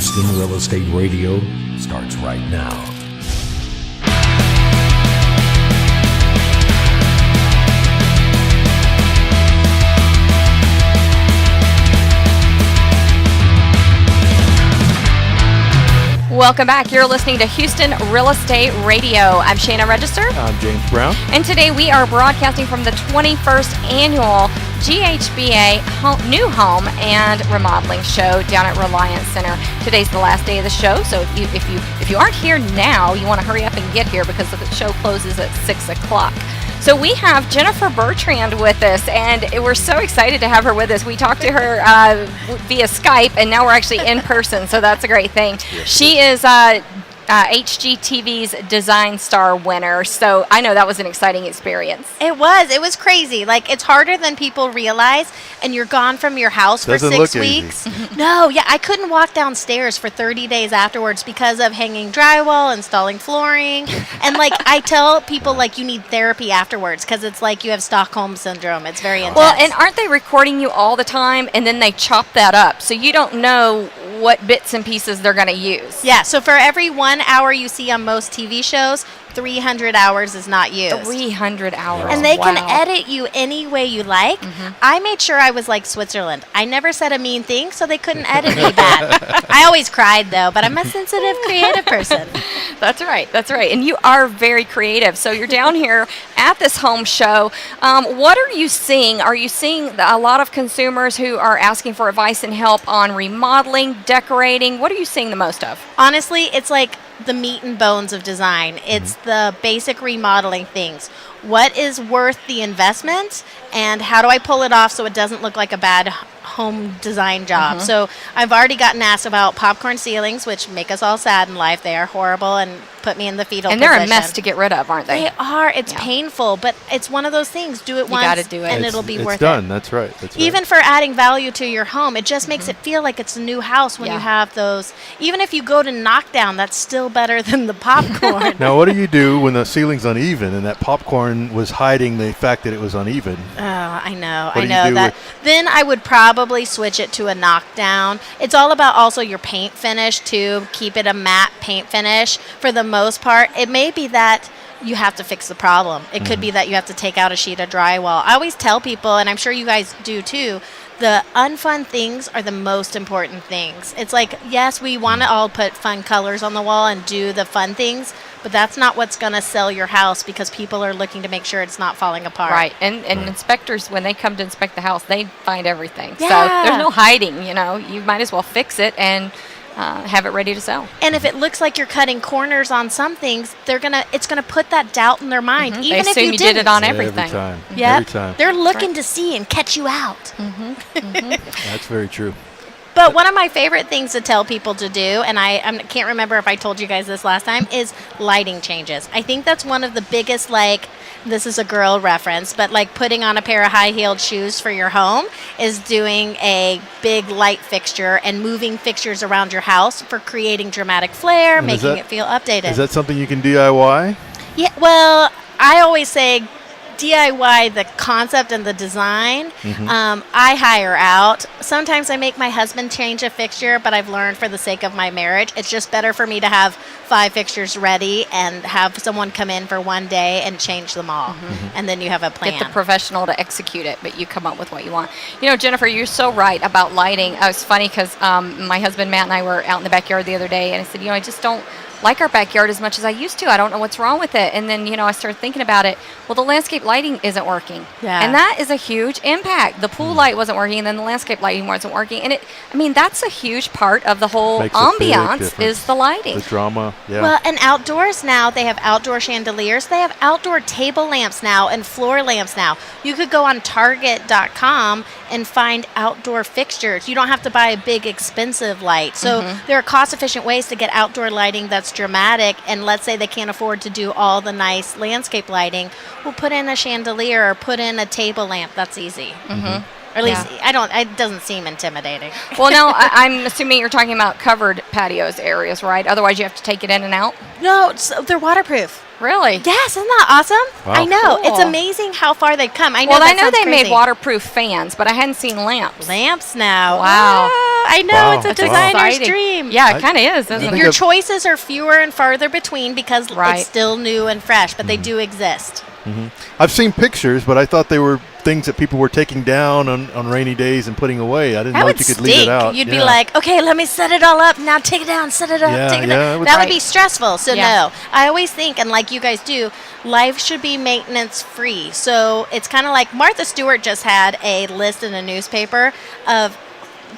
Houston Real Estate Radio starts right now. Welcome back. You're listening to Houston Real Estate Radio. I'm Shana Register. I'm James Brown. And today we are broadcasting from the 21st annual GHBA New Home and Remodeling Show down at Reliant Center. Today's the last day of the show, so if you aren't here now, you want to hurry up and get here because the show closes at 6 o'clock. So we have Jennifer Bertrand with us, and we're so excited to have her with us. We talked to her via Skype, and now we're actually in person, so that's a great thing. Yes. She is HGTV's Design Star winner, so I know that was an exciting experience. It was crazy. Like, it's harder than people realize, and you're gone from your house for 6 weeks. No, yeah, I couldn't walk downstairs for 30 days afterwards because of hanging drywall, installing flooring, and like I tell people, like, you need therapy afterwards because it's like you have Stockholm syndrome. It's very intense. Well, and aren't they recording you all the time, and then they chop that up, so you don't know what bits and pieces they're going to use? Yeah, so for every 1 hour you see on most TV shows, 300 hours is not used. 300 hours. And they can edit you any way you like. Mm-hmm. I made sure I was like Switzerland. I never said a mean thing, so they couldn't edit me bad. I always cried, though, but I'm a sensitive, creative person. That's right. And you are very creative. So you're down here at this home show. What are you seeing? Are you seeing a lot of consumers who are asking for advice and help on remodeling, decorating? What are you seeing the most of? Honestly, it's like the meat and bones of design. It's the basic remodeling things. What is worth the investment, and how do I pull it off so it doesn't look like a bad home design job? So I've already gotten asked about popcorn ceilings, which make us all sad in life. They are horrible and put me in the fetal position. And they're a mess to get rid of, aren't they? They are. It's painful, but it's one of those things. Do it once, gotta do it. and it'll be worth it. It's done. it. That's right. Even for adding value to your home, it just makes it feel like it's a new house when you have those. Even if you go to knockdown, that's still better than the popcorn. Now, what do you do when the ceiling's uneven and that popcorn was hiding the fact that it was uneven? Oh, I know that. Then I would probably switch it to a knockdown. It's all about also your paint finish too. Keep it a matte paint finish for the most part. It may be that you have to fix the problem. It could be that you have to take out a sheet of drywall. I always tell people, and I'm sure you guys do too, the unfun things are the most important things. It's like, yes, we want to all put fun colors on the wall and do the fun things, but that's not what's going to sell your house because people are looking to make sure it's not falling apart. Right. And inspectors, when they come to inspect the house, they find everything. Yeah. So there's no hiding, You might as well fix it and have it ready to sell. And if it looks like you're cutting corners on some things, it's gonna put that doubt in their mind. Even they if assume you did it on everything. Every time. Yep. Every time. They're looking to see and catch you out. That's very true. But one of my favorite things to tell people to do, and I can't remember if I told you guys this last time, is lighting changes. I think that's one of the biggest, this is a girl reference, but putting on a pair of high-heeled shoes for your home is doing a big light fixture and moving fixtures around your house for creating dramatic flair, and making it feel updated. Is that something you can DIY? Yeah, well, I always say DIY the concept and the design. I hire out. Sometimes I make my husband change a fixture, but I've learned for the sake of my marriage, it's just better for me to have 5 fixtures ready and have someone come in for one day and change them all. And then you have a plan. Get the professional to execute it, but you come up with what you want. Jennifer, you're so right about lighting. It was funny because my husband Matt and I were out in the backyard the other day, and I said, I just don't like our backyard as much as I used to. I don't know what's wrong with it. And then, I started thinking about it. Well, the landscape lighting isn't working. Yeah. And that is a huge impact. The pool light wasn't working, and then the landscape lighting wasn't working. And that's a huge part of the whole ambiance is the lighting. The drama, yeah. Well, and outdoors now, they have outdoor chandeliers. They have outdoor table lamps now and floor lamps now. You could go on Target.com and find outdoor fixtures. You don't have to buy a big, expensive light. So there are cost-efficient ways to get outdoor lighting that's dramatic, and let's say they can't afford to do all the nice landscape lighting, we'll put in a chandelier or put in a table lamp. That's easy. Or at least it doesn't seem intimidating. Well, no, I'm assuming you're talking about covered patios areas, right? Otherwise, you have to take it in and out? No, they're waterproof. Really? Yes, isn't that awesome? Wow. I know. Cool. It's amazing how far they've come. I know. Well, I that know sounds they crazy. made waterproof fans, but I hadn't seen lamps. Lamps now. Wow. I know. Wow. It's a That's designer's exciting. dream. Yeah, it kind of is, isn't I it? think Your choices are fewer and farther between because Right. it's still new and fresh, but they do exist. I've seen pictures, but I thought they were things that people were taking down on rainy days and putting away. I didn't That know would if you could stink. leave it out. You'd be like, okay, let me set it all up. Now take it down, set it up, Yeah, take it yeah, down. it would- That would Right. be stressful. So Yeah. no, I always think, and like you guys do, life should be maintenance free. So it's kind of like Martha Stewart just had a list in a newspaper of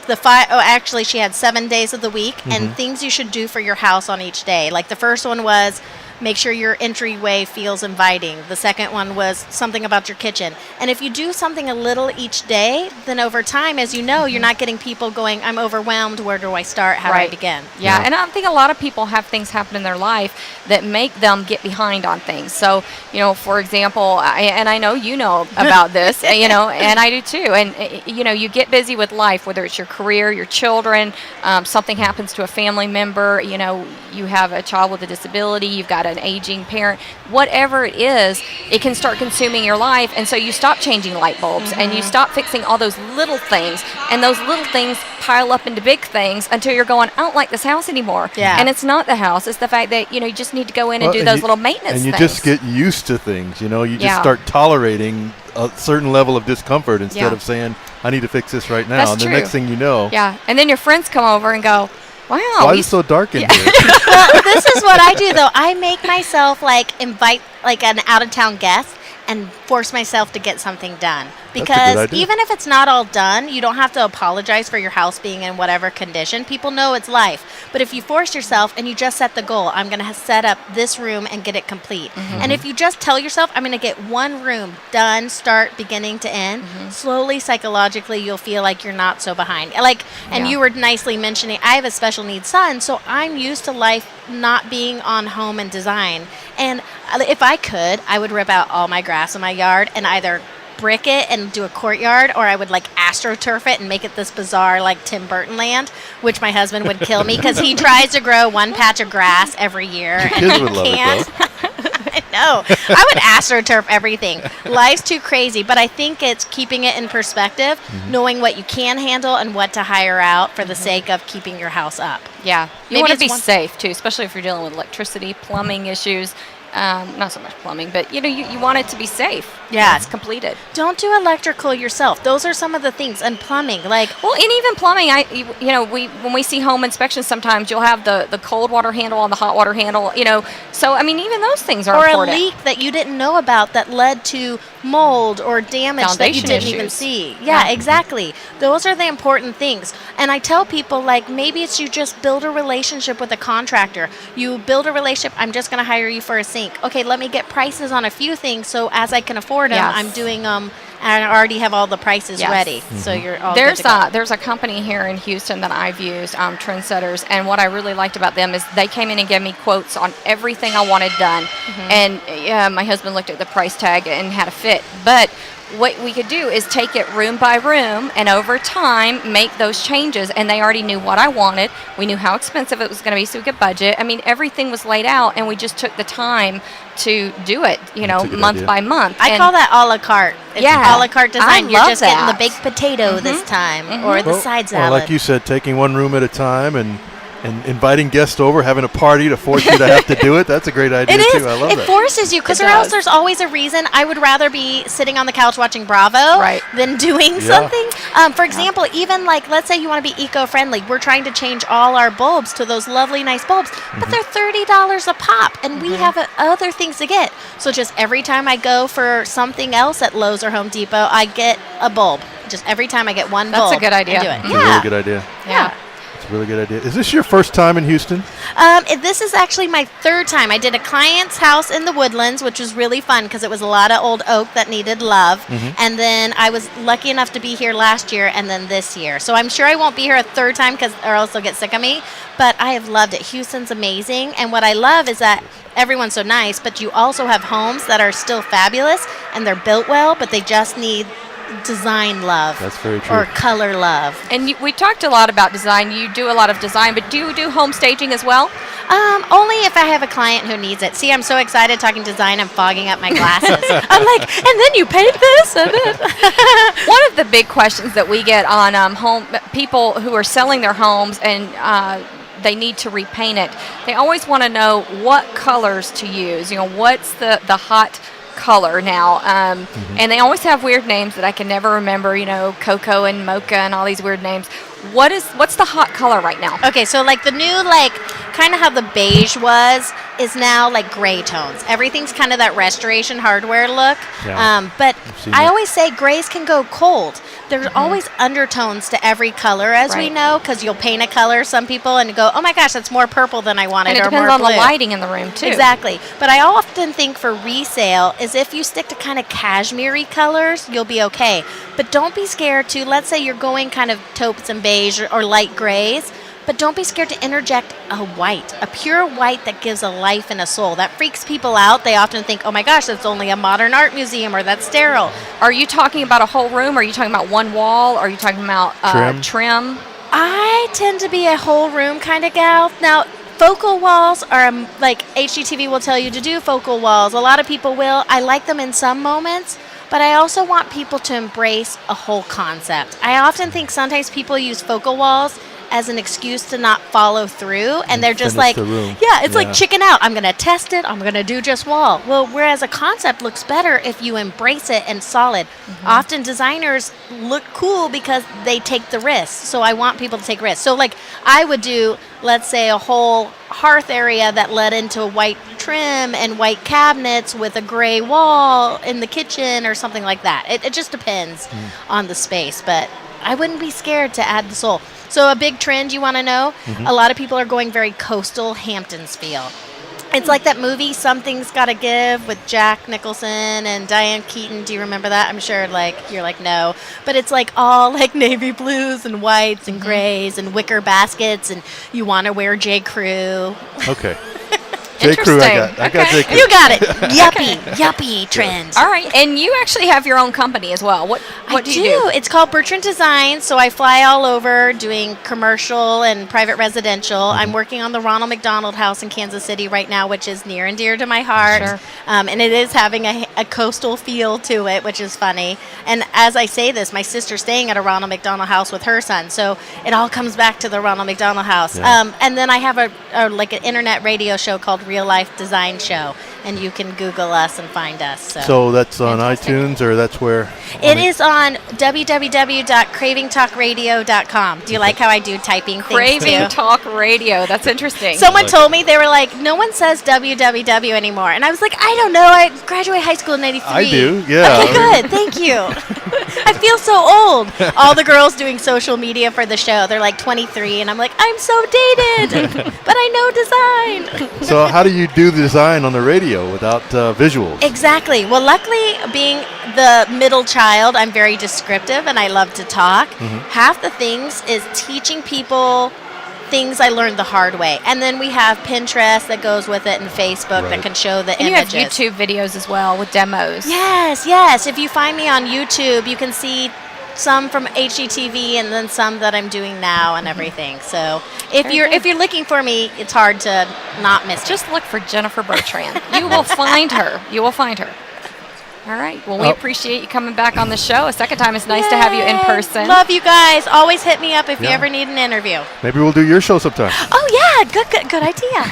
the actually she had 7 days of the week and things you should do for your house on each day. Like the first one was make sure your entryway feels inviting. The second one was something about your kitchen. And if you do something a little each day, then over time, as you know, you're not getting people going, I'm overwhelmed, where do I start, how do I begin? Yeah, Yeah. and I think a lot of people have things happen in their life that make them get behind on things. So, for example, I know you know about this, and I do too. And, you get busy with life, whether it's your career, your children, something happens to a family member, you have a child with a disability, you've got an aging parent, whatever it is, it can start consuming your life. And so you stop changing light bulbs and you stop fixing all those little things. And those little things pile up into big things until you're going, I don't like this house anymore. Yeah. And it's not the house. It's the fact that, you just need to go in and do those little maintenance and you things. just get used to things. You just Yeah. start tolerating a certain level of discomfort instead Yeah. of saying, I need to fix this right now. That's and the true. next thing you know, Yeah. And then your friends come over and go, wow. why is it so dark in here? Well, this is what I do, though. I make myself, invite, an out-of-town guest and force myself to get something done. That's a good Because idea. even if it's not all done, you don't have to apologize for your house being in whatever condition. People know it's life. But if you force yourself and you just set the goal, I'm going to set up this room and get it complete. And if you just tell yourself, I'm going to get one room done, start beginning to end, slowly, psychologically, you'll feel like you're not so behind. And Yeah. you were nicely mentioning, I have a special needs son, so I'm used to life not being on home and design. And if I could, I would rip out all my grass in my yard and either brick it and do a courtyard, or I would astroturf it and make it this bizarre Tim Burton land, which my husband would kill me because he tries to grow one patch of grass every year and Kids he would love it, can't. I know. I would astroturf everything. Life's too crazy, but I think it's keeping it in perspective, knowing what you can handle and what to hire out for the sake of keeping your house up. Yeah. You Maybe want to it's be one- safe, too, especially if you're dealing with electricity, plumbing issues. Not so much plumbing, but, you want it to be safe. Yeah. when it's completed. Don't do electrical yourself. Those are some of the things. And plumbing, Well, and even plumbing, when we see home inspections, sometimes you'll have the cold water handle on the hot water handle, So, even those things are or important. a leak that you didn't know about that led to mold or damage that you Foundation didn't even issues. see. Yeah, Yeah. exactly. Those are the important things. And I tell people, maybe it's you just build a relationship with a contractor. You build a relationship, I'm just going to hire you for a sink. Okay, let me get prices on a few things so as I can afford them, Yes. I'm doing them and I already have all the prices Yes. ready. So you're all There's good to go. there's a company here in Houston that I've used, Trendsetters, and what I really liked about them is they came in and gave me quotes on everything I wanted done, and my husband looked at the price tag and had a fit. But what we could do is take it room by room and over time make those changes, and they already knew what I wanted. We knew how expensive it was going to be so we could budget. Everything was laid out, and we just took the time to do it, That's a good month idea. by month. I call that a la carte. It's Yeah. a la carte design. I You're love just getting the that. baked potato this time or the side Or salad. like you said, taking one room at a time and inviting guests over, having a party to force you to have to do it. That's a great idea, It is. too. I love It that. forces you, because It or else does. there's always a reason. I would rather be sitting on the couch watching Bravo Right. than doing Yeah. something. For example, even let's say you want to be eco-friendly. We're trying to change all our bulbs to those lovely, nice bulbs, but they're $30 a pop, and we have other things to get. So just every time I go for something else at Lowe's or Home Depot, I get a bulb. Just every time I get one That's a bulb. good idea. and do it. It's Yeah. a really good idea. Yeah. It's a really good idea. Is this your first time in Houston? This is actually my third time. I did a client's house in the Woodlands, which was really fun because it was a lot of old oak that needed love. And then I was lucky enough to be here last year and then this year. So I'm sure I won't be here a third time or else they'll get sick of me. But I have loved it. Houston's amazing. And what I love is that everyone's so nice, but you also have homes that are still fabulous and they're built well, but they just need design love. That's very true. Or color love. And we talked a lot about design. You do a lot of design, but do you do home staging as well? Only if I have a client who needs it. See, I'm so excited talking design, I'm fogging up my glasses. I'm like, and then you paint this, and then. One of the big questions that we get on home people who are selling their homes and they need to repaint it, they always want to know what colors to use. What's the hot color now, and they always have weird names that I can never remember, cocoa and mocha and all these weird names. What's the hot color right now? Okay, so like the new, like kind of how the beige is now like gray tones. Everything's kind of that restoration hardware look. Yeah. But I always say grays can go cold. There's always undertones to every color, as we know, because you'll paint a color, some people, and go, oh my gosh, that's more purple than I wanted, and it or depends more on blue. the lighting in the room too. Exactly. But I often think for resale is if you stick to kind of cashmere-y colors, you'll be okay. But don't be scared to, let's say you're going kind of taupes and beige or light grays, but don't be scared to interject a pure white that gives a life and a soul. That freaks people out. They often think, oh my gosh, that's only a modern art museum, or that's sterile. Are you talking about a whole room? Are you talking about one wall? Are you talking about trim? I tend to be a whole room kind of gal. Now, focal walls are, like HGTV will tell you to do focal walls. A lot of people will. I like them in some moments, but I also want people to embrace a whole concept. I often think sometimes people use focal walls as an excuse to not follow through, and they're just like, it's like chicken out. I'm going to test it. I'm going to do just wall. Well, whereas a concept looks better if you embrace it and solid. Often designers look cool because they take the risk. So I want people to take risks. So like I would do, let's say, a whole hearth area that led into a white trim and white cabinets with a gray wall in the kitchen or something like that. It just depends on the space, but I wouldn't be scared to add the soul. So a big trend you want to know, a lot of people are going very coastal Hamptons feel. It's like that movie Something's Gotta Give with Jack Nicholson and Diane Keaton. Do you remember that? I'm sure you're like, no. But it's like all like navy blues and whites and grays and wicker baskets, and you want to wear J. Crew. Okay. J. Crew, I got J. Crew. You got it. Yuppie trend. All right, and you actually have your own company as well. What do you do? It's called Bertrand Design, so I fly all over doing commercial and private residential. I'm working on the Ronald McDonald House in Kansas City right now, which is near and dear to my heart. Sure. And it is having a coastal feel to it, which is funny. And as I say this, my sister's staying at a Ronald McDonald House with her son, so it all comes back to the Ronald McDonald House. Yeah. And then I have an internet radio show called Real Life Design Show, and you can Google us and find us. So that's on iTunes, or that's where? It is on www.cravingtalkradio.com. Do you like how I do typing things Craving Talk Radio. That's interesting. Someone told me, they were like, no one says www anymore. And I was like, I don't know. I graduated high school in 93. I do, yeah. Okay, good. Thank you. I feel so old. All the girls doing social media for the show, they're like 23. And I'm like, I'm so dated. But I know design. So how do you do the design on the radio without visuals? Exactly. Well, luckily, being the middle child, I'm very descriptive and I love to talk. Half the things is teaching people things I learned the hard way. And then we have Pinterest that goes with it and Facebook that can show the images. You have YouTube videos as well with demos. Yes. If you find me on YouTube, you can see some from HGTV and then some that I'm doing now and everything. So if you're looking for me, it's hard to not miss. Just look for Jennifer Bertrand. You will find her. All right. Well, we appreciate you coming back on the show. A second time. It's nice to have you in person. Love you guys. Always hit me up if you ever need an interview. Maybe we'll do your show sometime. Oh, yeah. Good idea.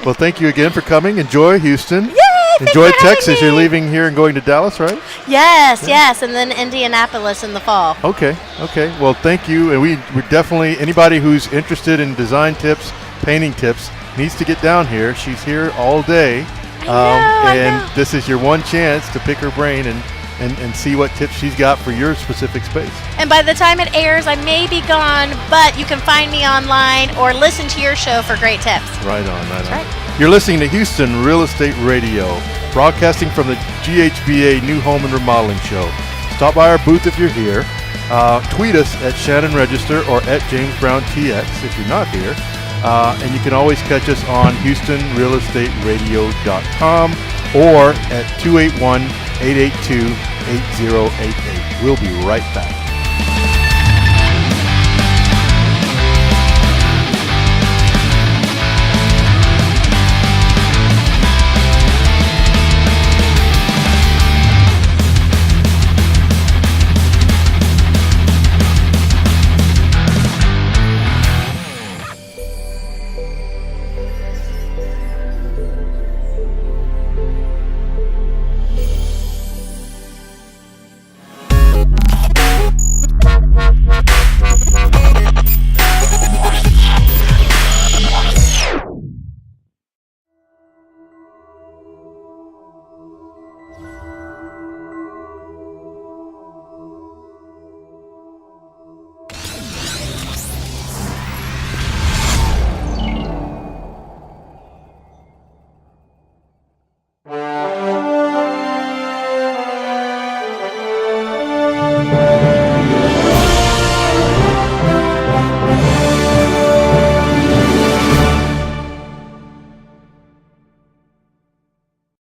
Well, thank you again for coming. Enjoy Houston. Yay. Enjoy Texas. You're leaving here and going to Dallas, right? Yes. And then Indianapolis in the fall. Okay. Well, thank you. And we're definitely, anybody who's interested in design tips, painting tips, needs to get down here. She's here all day. I know. This is your one chance to pick her brain and see what tips she's got for your specific space. And by the time it airs, I may be gone, but you can find me online or listen to your show for great tips. Right on. You're listening to Houston Real Estate Radio, broadcasting from the GHBA New Home and Remodeling Show. Stop by our booth if you're here. Tweet us at Shannon Register or at James Brown TX if you're not here. And you can always catch us on HoustonRealEstateRadio.com or at 281-882-8088. We'll be right back.